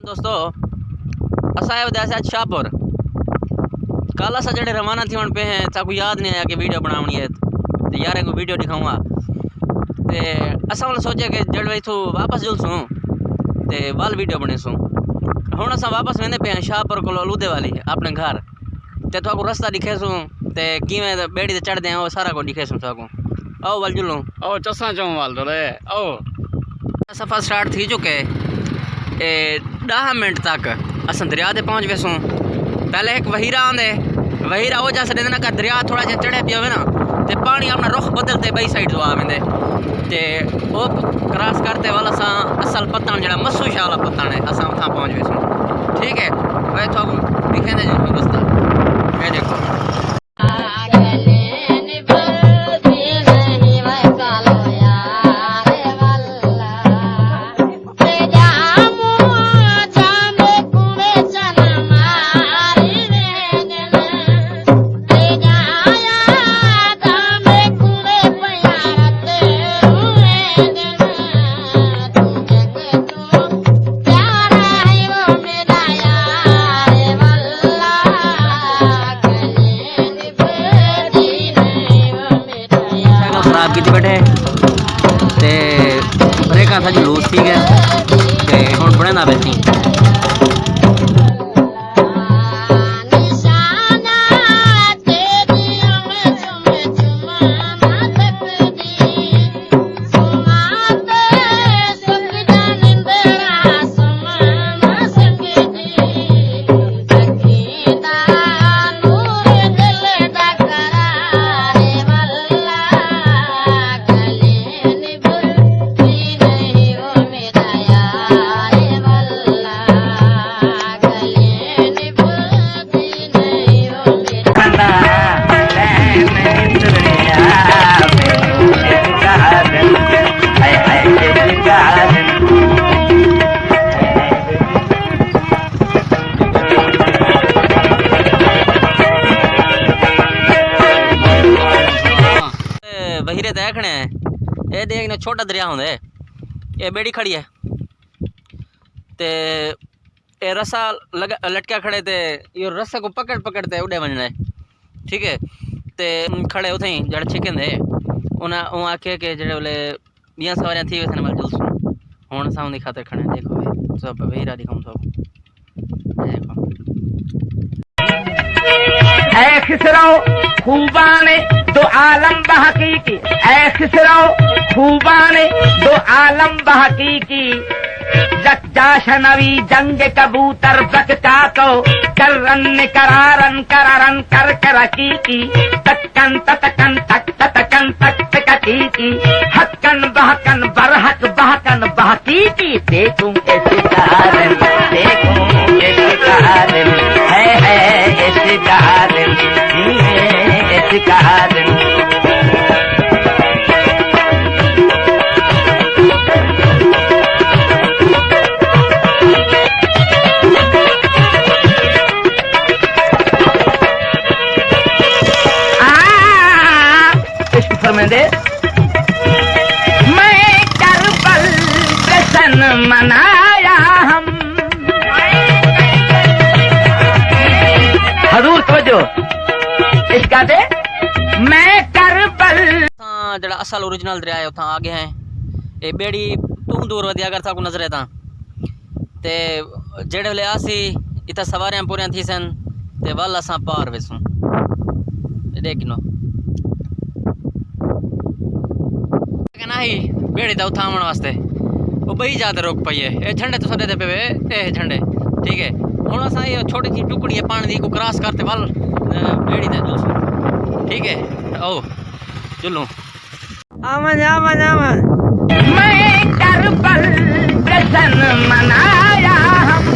दोस्तों असां वधाया शाहपुर कल असां जड़े रवाना थी पे हैं साकू याद नहीं आया कि वीडियो बनावनी है तो यार को वीडियो दिखाऊंगा ते असां वाले सोचे कि जड़ इथों वापस जुलसूं ते वाल वीडियो बनेसूं हुण असां वापस वेंदे पे हैं शाहपुर को लूदे वाली अपने घर ते तो रास्ता दिखेसूं ते किवें बेड़ी ते चढ़दे हैं वो सारा को दिखेसूं साकू आओ वाल जुलूं आओ चसा चऊं वाल दोले आओ सफ़र स्टार्ट थी चुके 10 मिनट तक असां दरिया ते पहुंच वेसूं पहले एक वहीरा आंदे वहीरा हो जा सके ना का दरिया थोड़ा जा चढ़े पिया ना ते पानी अपना रुख बदलते बई साइड तो आ वेंदे ते वो क्रॉस करते वाला असां असल पत्तन जड़ा मस्सू शाह वाला पत्तन है असां वहां पहुंच वेसूं ठीक है वे तो दिखेंदे जो रास्ता ये देखो खराब की बैठे ते ब्रेक था जी लूज ठीक है ते हुण बने ना बैठी वहीरे देखने ये देखने छोटा दरिया होंगे ये बेड़ी खड़ी है ते ये रस्सा लटका खड़े ते ये रस्से को पकड़ पकड़ते उड़े वजना है ठीक है ते खड़े उथे ही जड़ छिकंदे उन्हें आखे कि जड़े बोले 20 सवारियां थी वैसे मल जुलसूं हुण साउंड दी खातिर खड़े देखो सब वहीरा दिखाऊं सब देखो ऐ खिसरो खूबाने दो आलम बहकीकी ऐ खिसरो खूबाने दो आलम बहकीकी जक जाशनवी जंग कबूतर बक काको कररन करारन करारन कर करकीकी तक्कन ततकन तक ततकन तक तककीकी हक्कन बहकन बरहक बहकन बहकीकी देखूं के सितारे देखूं के सितारे है सितारे सितारे फरमाते मैं करबल जश्न मनाया हम हजूर तवज्जो इसका दे मैं करबल जड़ा असल ओरिजिनल दरिया है उतना आगे हैं ये बेड़ी तू दूर वधी अगर साकू नजर है ते जेड़े वेले आसी इतना सवारियां पूरियां थी सन ते वल असां पार वेसूं देखनो नहीं बेड़ी दा उठावण वास्ते वो बई जाते रोक पई है ए झंडे तो सदे दे पे ए झंडे ठीक है हुण असां ये छोटी सी टुकड़ी है पानी दी को क्रॉस करते वल बेड़ी दे जुलसूं ठीक है ओ चलो आमन आमन आमन मैं करबल जश्न मनाया हम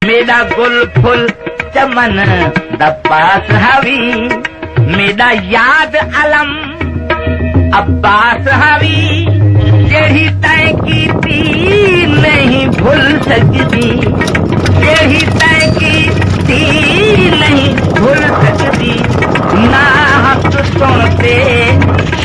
मेरा गुल फुल चमन दब्बास हवी मेरा याद अलम अब्बास हवी जेही तय की थी नहीं भूल सकती जेही तय की थी नहीं भूल सकती ना हक सुनते